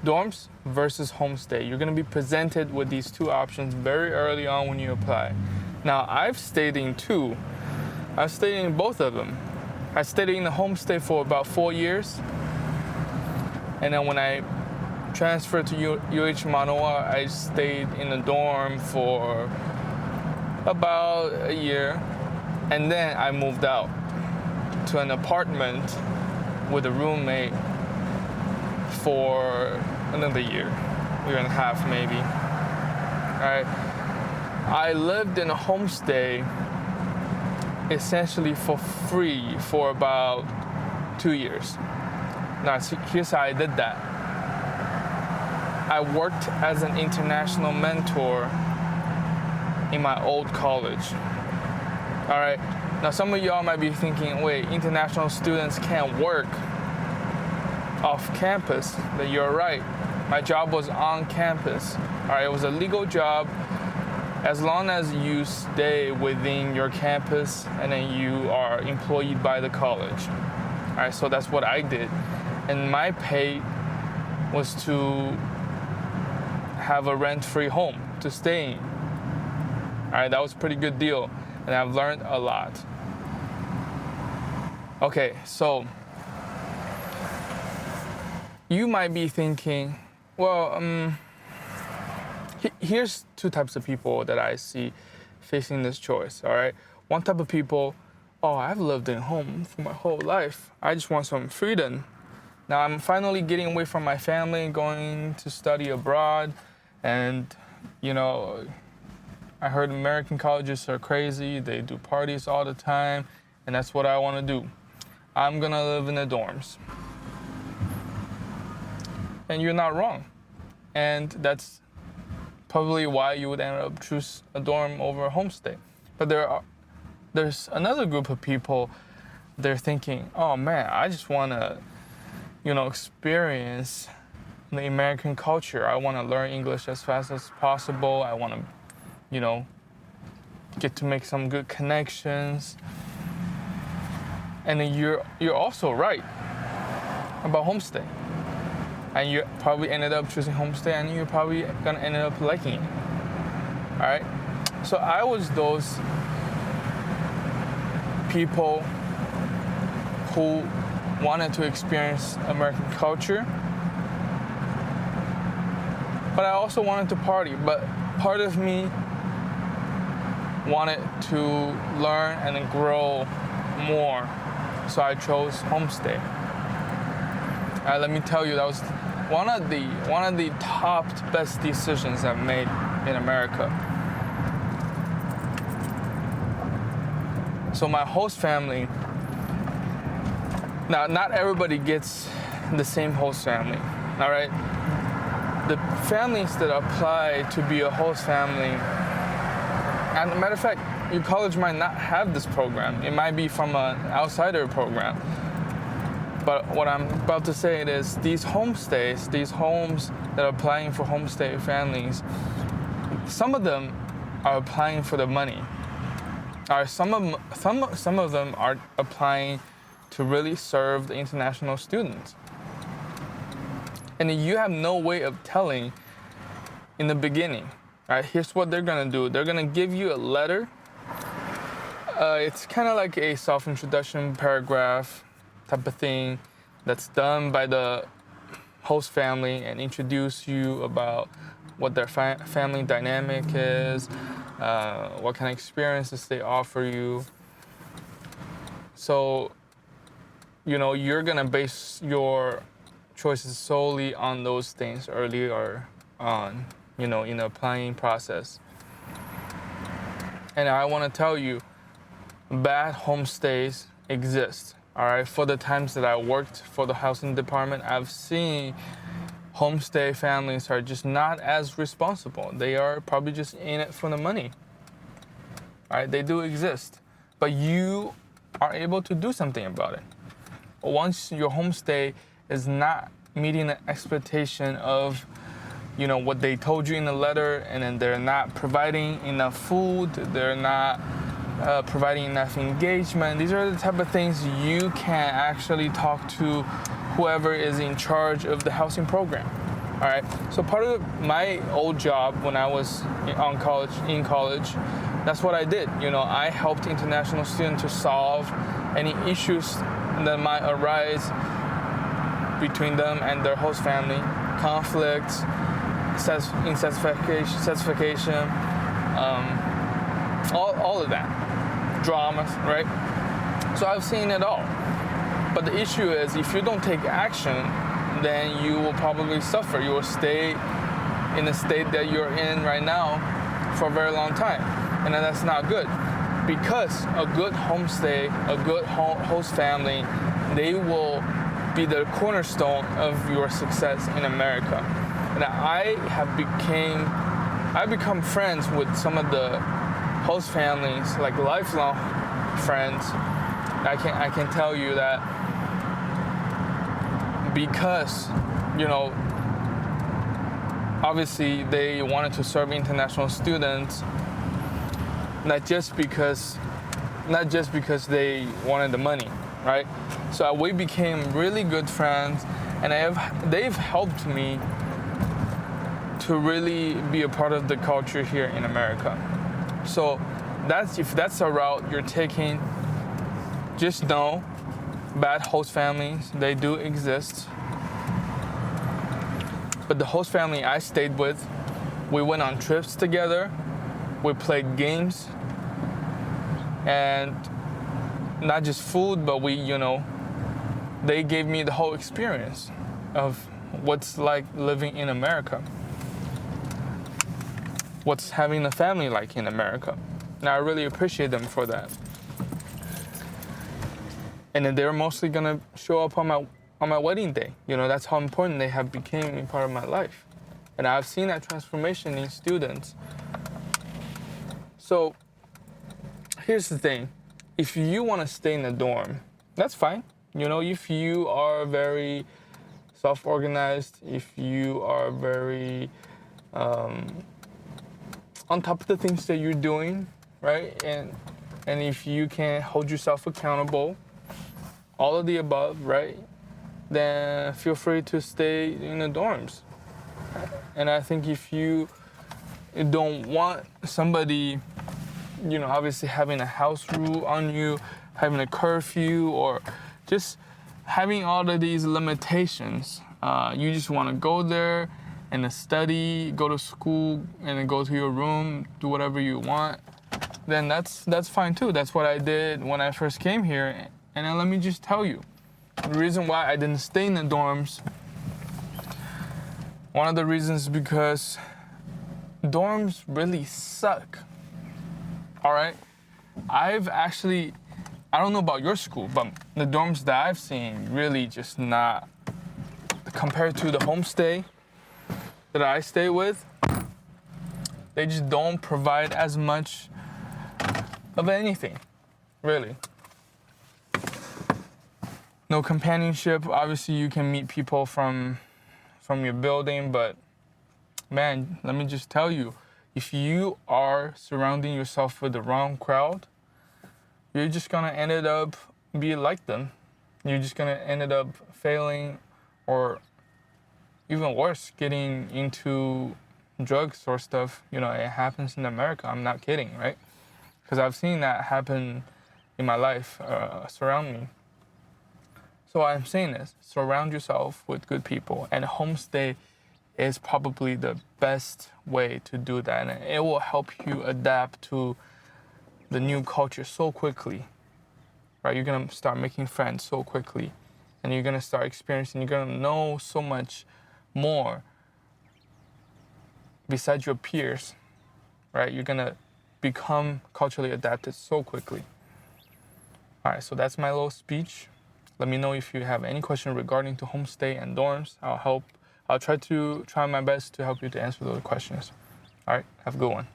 dorms versus homestay. You're going to be presented with these two options very early on when you apply. Now, I've stayed in two. I've stayed in both of them. I stayed in the homestay for about 4 years. And then when I transferred to UH Manoa, I stayed in the dorm for about a year. And then I moved out to an apartment with a roommate for another year and a half maybe. All right. I lived in a homestay essentially for free for about 2 years. Now, here's how I did that. I worked as an international mentor in my old college. All right. Now, some of y'all might be thinking, wait, international students can't work off campus. But you're right. My job was on campus. All right. It was a legal job as long as you stay within your campus and then you are employed by the college. All right. So that's what I did. And my pay was to have a rent-free home to stay in. All right, that was a pretty good deal, and I've learned a lot. Okay, so you might be thinking, well, here's two types of people that I see facing this choice, all right? One type of people, oh, I've lived in home for my whole life. I just want some freedom. Now I'm finally getting away from my family and going to study abroad. And, you know, I heard American colleges are crazy. They do parties all the time. And that's what I want to do. I'm going to live in the dorms. And you're not wrong. And that's probably why you would end up choose a dorm over a homestay. But there's another group of people, they're thinking, oh man, I just want to, experience the American culture. I want to learn English as fast as possible. I want to, get to make some good connections. And then you're also right about homestay. And you probably ended up choosing homestay, and you're probably gonna end up liking it. All right. So I was those people who wanted to experience American culture, but I also wanted to party. But part of me wanted to learn and grow more, so I chose homestay. Let me tell you, that was one of the top best decisions I've made in America. So my host family, now not everybody gets the same host family, all right? The families that apply to be a host family, and as a matter of fact, your college might not have this program. It might be from an outsider program. But what I'm about to say is these homestays, these homes that are applying for homestay families, some of them are applying for the money. Some of them are applying to really serve the international students. And you have no way of telling in the beginning. All right, here's what they're gonna do. They're gonna give you a letter. It's kind of like a self-introduction paragraph type of thing that's done by the host family and introduce you about what their family dynamic is, what kind of experiences they offer you. So, you're gonna base your choices solely on those things earlier on, in the applying process. And I want to tell you, bad homestays exist. All right, for the times that I worked for the housing department, I've seen homestay families are just not as responsible. They are probably just in it for the money. All right, they do exist, but you are able to do something about it. Once your homestay is not meeting the expectation of, what they told you in the letter, and then they're not providing enough food, they're not providing enough engagement. These are the type of things you can actually talk to whoever is in charge of the housing program. All right. So part of my old job when I was in college, that's what I did. I helped international students to solve any issues that might arise between them and their host family, conflicts, satisfaction, all of that, dramas, right? So I've seen it all. But the issue is, if you don't take action, then you will probably suffer. You will stay in the state that you're in right now for a very long time. And that's not good. Because a good homestay, a good host family, they will be the cornerstone of your success in America. And I've become friends with some of the host families, like lifelong friends. I can tell you that because, obviously they wanted to serve international students, not just because they wanted the money, right? So we became really good friends, and they've helped me to really be a part of the culture here in America. So if that's a route you're taking, just know bad host families, they do exist. But the host family I stayed with, we went on trips together, we played games, and not just food, but they gave me the whole experience of what's like living in America, what's having a family like in America. And I really appreciate them for that. And then they're mostly gonna show up on my wedding day. That's how important they have become a part of my life. And I've seen that transformation in students. So here's the thing. If you want to stay in the dorm, that's fine. If you are very self-organized, if you are very on top of the things that you're doing, right? And if you can hold yourself accountable, all of the above, right? Then feel free to stay in the dorms. And I think if you don't want somebody, obviously having a house rule on you, having a curfew, or just having all of these limitations, you just want to go there and study, go to school, and then go to your room, do whatever you want, then that's fine too. That's what I did when I first came here. And then let me just tell you, the reason why I didn't stay in the dorms, one of the reasons is because dorms really suck. All right? I don't know about your school, but the dorms that I've seen really just not, compared to the homestay that I stay with, they just don't provide as much of anything, really. No companionship. Obviously, you can meet people from your building, but man, let me just tell you, if you are surrounding yourself with the wrong crowd, you're just gonna end up be like them. You're just gonna end up failing, or even worse, getting into drugs or stuff. It happens in America. I'm not kidding, right? Because I've seen that happen in my life, surround me. So what I'm saying is, surround yourself with good people, and homestay is probably the best way to do that, and it will help you adapt to the new culture so quickly, right? You're gonna start making friends so quickly, and you're gonna start experiencing, you're gonna know so much more besides your peers, right? You're gonna become culturally adapted so quickly. All right, so that's my little speech. Let me know if you have any question regarding to homestay and dorms. I'll try my best to help you to answer those questions. All right, have a good one.